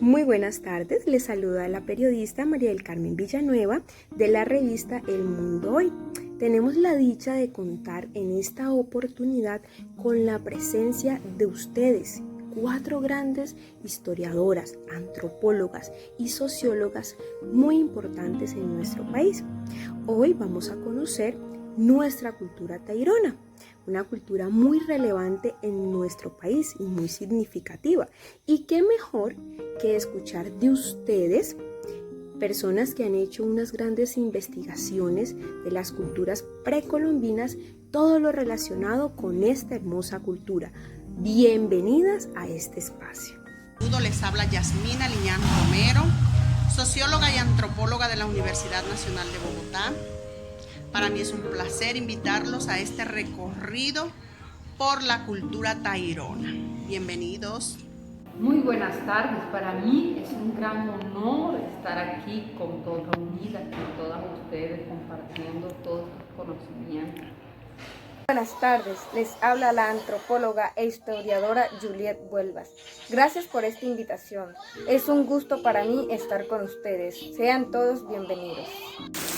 Muy buenas tardes, les saluda la periodista María del Carmen Villanueva de la revista El Mundo Hoy. Tenemos la dicha de contar en esta oportunidad con la presencia de ustedes, 4 grandes historiadoras, antropólogas y sociólogas muy importantes en nuestro país. Hoy vamos a conocer nuestra cultura tairona, una cultura muy relevante en nuestro país y muy significativa. Y qué mejor que escuchar de ustedes, personas que han hecho unas grandes investigaciones de las culturas precolombinas, todo lo relacionado con esta hermosa cultura. Bienvenidas a este espacio. Les habla Yasmina Liñán Romero, socióloga y antropóloga de la Universidad Nacional de Bogotá. Para mí es un placer invitarlos a este recorrido por la cultura tairona. Bienvenidos. Muy buenas tardes, para mí es un gran honor estar aquí con toda unida, con todas ustedes, compartiendo todos sus conocimientos. Buenas tardes, les habla la antropóloga e historiadora Juliet Vuelvas. Gracias por esta invitación. Es un gusto para mí estar con ustedes. Sean todos bienvenidos.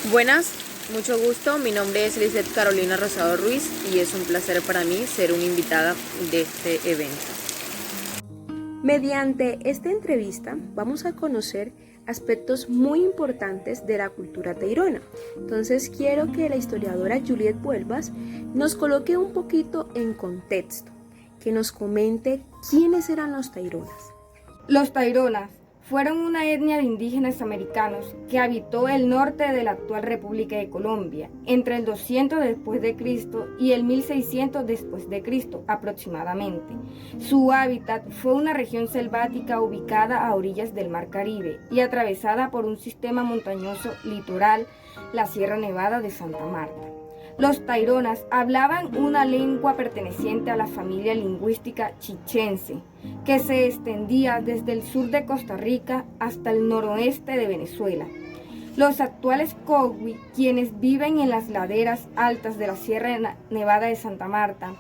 Buenas, mucho gusto. Mi nombre es Lizeth Carolina Rosado Ruiz y es un placer para mí ser una invitada de este evento. Mediante esta entrevista vamos a conocer aspectos muy importantes de la cultura tairona. Entonces quiero que la historiadora Juliet Vuelvas nos coloque un poquito en contexto, que nos comente quiénes eran los taironas. Los taironas fueron una etnia de indígenas americanos que habitó el norte de la actual República de Colombia entre el 200 después de Cristo y el 1600 después de Cristo aproximadamente. Su hábitat fue una región selvática ubicada a orillas del Mar Caribe y atravesada por un sistema montañoso litoral, la Sierra Nevada de Santa Marta. Los taironas hablaban una lengua perteneciente a la familia lingüística chichense, que se extendía desde el sur de Costa Rica hasta el noroeste de Venezuela. Los actuales Cogui, quienes viven en las laderas altas de la Sierra Nevada de Santa Marta,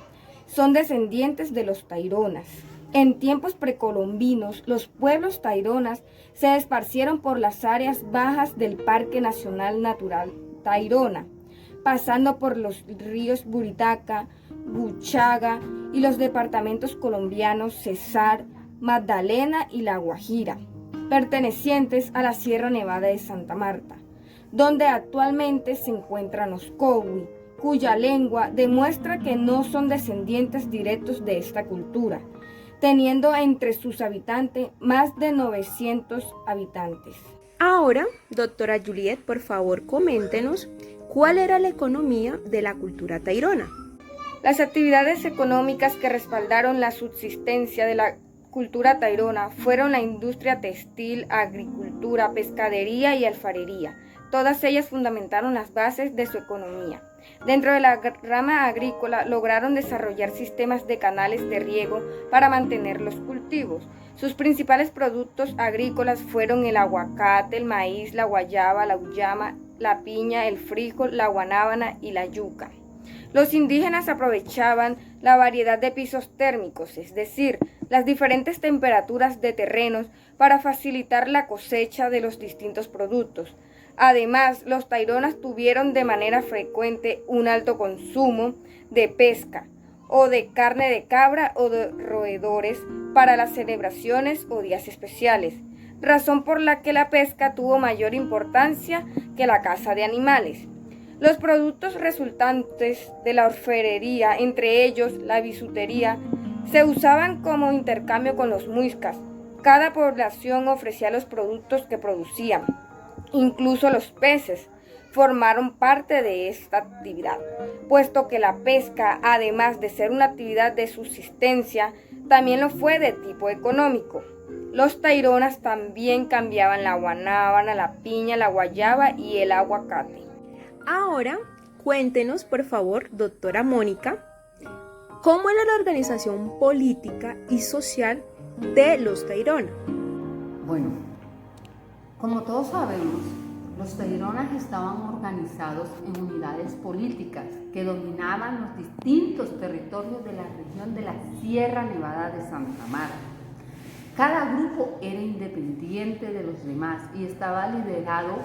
son descendientes de los taironas. En tiempos precolombinos, los pueblos taironas se esparcieron por las áreas bajas del Parque Nacional Natural Tairona, pasando por los ríos Buritaca, Buchaga y los departamentos colombianos Cesar, Magdalena y La Guajira, pertenecientes a la Sierra Nevada de Santa Marta, donde actualmente se encuentran los Cogui, cuya lengua demuestra que no son descendientes directos de esta cultura, teniendo entre sus habitantes más de 900 habitantes. Ahora, doctora Juliet, por favor, coméntenos cuál era la economía de la cultura tairona. Las actividades económicas que respaldaron la subsistencia de la cultura tairona fueron la industria textil, agricultura, pescadería y alfarería. Todas ellas fundamentaron las bases de su economía. Dentro de la rama agrícola lograron desarrollar sistemas de canales de riego para mantener los cultivos. Sus principales productos agrícolas fueron el aguacate, el maíz, la guayaba, la uyama, la piña, el frijol, la guanábana y la yuca. Los indígenas aprovechaban la variedad de pisos térmicos, es decir, las diferentes temperaturas de terrenos para facilitar la cosecha de los distintos productos. Además, los taironas tuvieron de manera frecuente un alto consumo de pesca o de carne de cabra o de roedores para las celebraciones o días especiales, razón por la que la pesca tuvo mayor importancia que la caza de animales. Los productos resultantes de la orfebrería, entre ellos la bisutería, se usaban como intercambio con los muiscas. Cada población ofrecía los productos que producían. Incluso los peces formaron parte de esta actividad, puesto que la pesca, además de ser una actividad de subsistencia, también lo fue de tipo económico. Los taironas también cambiaban la guanábana, la piña, la guayaba y el aguacate. Ahora, cuéntenos, por favor, doctora Mónica, ¿cómo era la organización política y social de los taironas? Bueno, como todos sabemos, los taironas estaban organizados en unidades políticas que dominaban los distintos territorios de la región de la Sierra Nevada de Santa Marta. Cada grupo era independiente de los demás y estaba liderado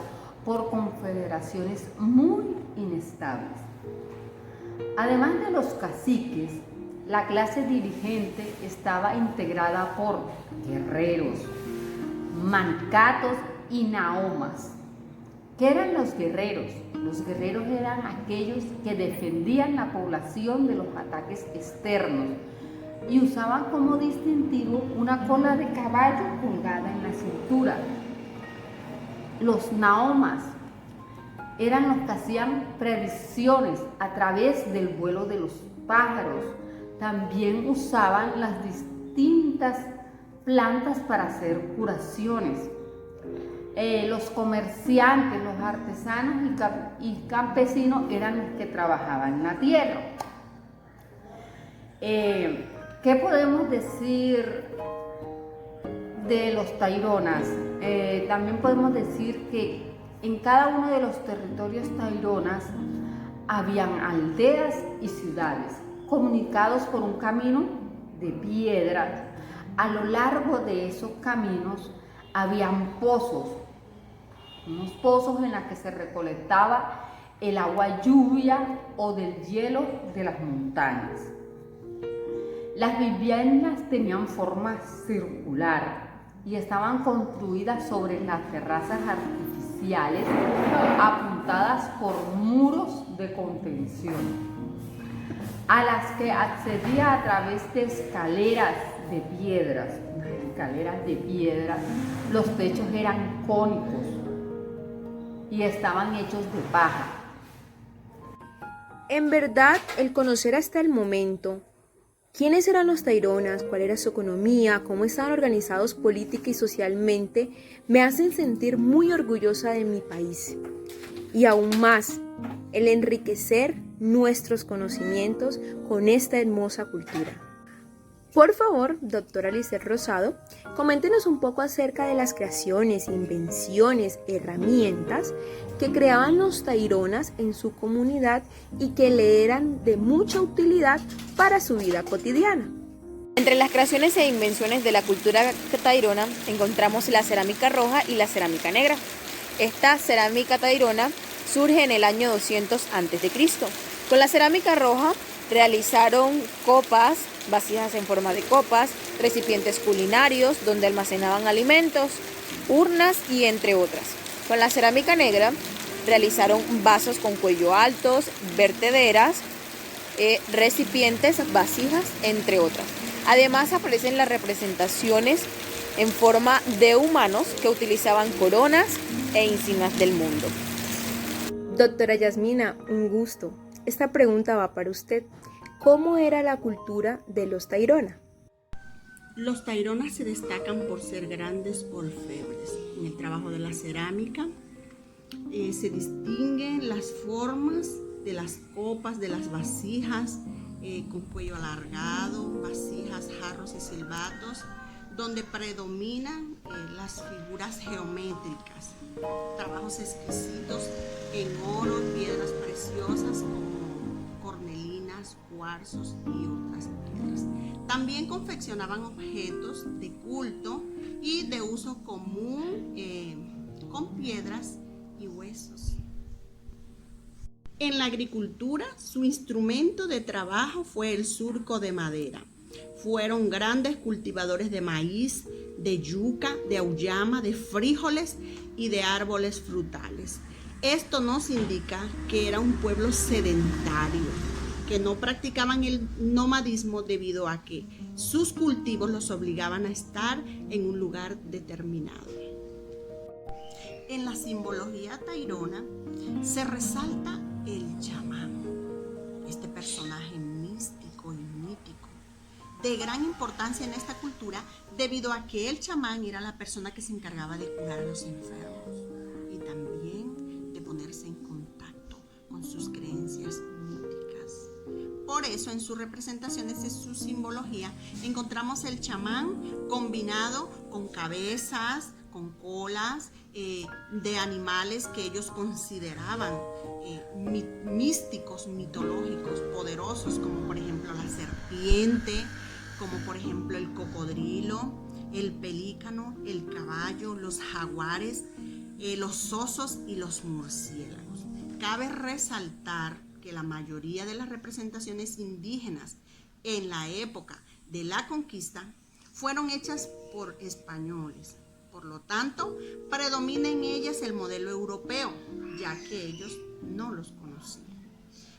por confederaciones muy inestables. Además de los caciques, la clase dirigente estaba integrada por guerreros, mancatos y naomas. ¿Qué eran los guerreros? Los guerreros eran aquellos que defendían la población de los ataques externos y usaban como distintivo una cola de caballo colgada en la cintura. Los naomas eran los que hacían predicciones a través del vuelo de los pájaros. También usaban las distintas plantas para hacer curaciones. Los comerciantes, los artesanos y campesinos eran los que trabajaban en la tierra. ¿Qué podemos decir de los taironas? También podemos decir que en cada uno de los territorios taironas habían aldeas y ciudades comunicados por un camino de piedra. A lo largo de esos caminos habían pozos, unos pozos en los que se recolectaba el agua lluvia o del hielo de las montañas. Las viviendas tenían forma circular y estaban construidas sobre las terrazas artificiales apuntadas por muros de contención, a las que accedía a través de escaleras de piedras. Los techos eran cónicos y estaban hechos de paja. En verdad, el conocer hasta el momento quiénes eran los taironas, cuál era su economía, cómo estaban organizados política y socialmente, me hacen sentir muy orgullosa de mi país. Y aún más, el enriquecer nuestros conocimientos con esta hermosa cultura. Por favor, doctora Lisset Rosado, coméntenos un poco acerca de las creaciones, invenciones, herramientas que creaban los taironas en su comunidad y que le eran de mucha utilidad para su vida cotidiana. Entre las creaciones e invenciones de la cultura tairona encontramos la cerámica roja y la cerámica negra. Esta cerámica tairona surge en el año 200 a.C. Con la cerámica roja realizaron copas, vasijas en forma de copas, recipientes culinarios donde almacenaban alimentos, urnas y entre otras. Con la cerámica negra realizaron vasos con cuello altos, vertederas, recipientes, vasijas, entre otras. Además aparecen las representaciones en forma de humanos que utilizaban coronas e insignias del mundo. Doctora Yasmina, un gusto. Esta pregunta va para usted. ¿Cómo era la cultura de los tairona? Los taironas se destacan por ser grandes orfebres. En el trabajo de la cerámica se distinguen las formas de las copas, de las vasijas con cuello alargado, vasijas, jarros y silbatos, donde predominan las figuras geométricas, trabajos exquisitos en oro, piedras preciosas como cornelinas, cuarzos y otras piedras. También confeccionaban objetos de culto y de uso común con piedras y huesos. En la agricultura, su instrumento de trabajo fue el surco de madera. Fueron grandes cultivadores de maíz, de yuca, de auyama, de frijoles y de árboles frutales. Esto nos indica que era un pueblo sedentario, que no practicaban el nomadismo debido a que sus cultivos los obligaban a estar en un lugar determinado. En la simbología tairona se resalta el chamán, este personaje místico y mítico, de gran importancia en esta cultura debido a que el chamán era la persona que se encargaba de curar a los enfermos y también de ponerse en contacto con sus creencias míticas. Por eso en sus representaciones, en su simbología, encontramos el chamán combinado con cabezas, con colas de animales que ellos consideraban místicos, mitológicos, poderosos, como por ejemplo la serpiente, como por ejemplo el cocodrilo, el pelícano, el caballo, los jaguares, los osos y los murciélagos. Cabe resaltar que la mayoría de las representaciones indígenas en la época de la conquista fueron hechas por españoles. Por lo tanto, predomina en ellas el modelo europeo, ya que ellos no los conocían.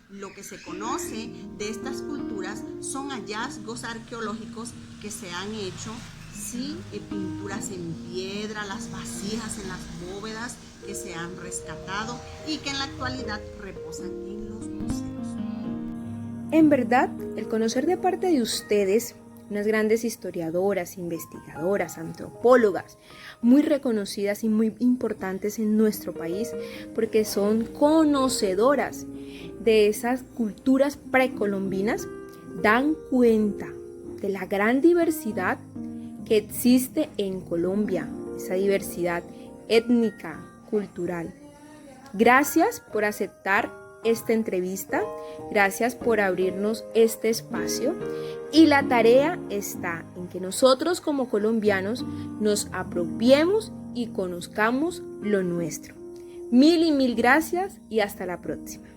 Lo que se conoce de estas culturas son hallazgos arqueológicos que se han hecho, sí, pinturas en piedra, las vasijas en las bóvedas que se han rescatado y que en la actualidad reposan en los museos. En verdad, el conocer de parte de ustedes, unas grandes historiadoras, investigadoras, antropólogas, muy reconocidas y muy importantes en nuestro país, porque son conocedoras de esas culturas precolombinas, dan cuenta de la gran diversidad que existe en Colombia, esa diversidad étnica, cultural. Gracias por aceptar esta entrevista, gracias por abrirnos este espacio, y la tarea está en que nosotros como colombianos nos apropiemos y conozcamos lo nuestro. Mil y mil gracias y hasta la próxima.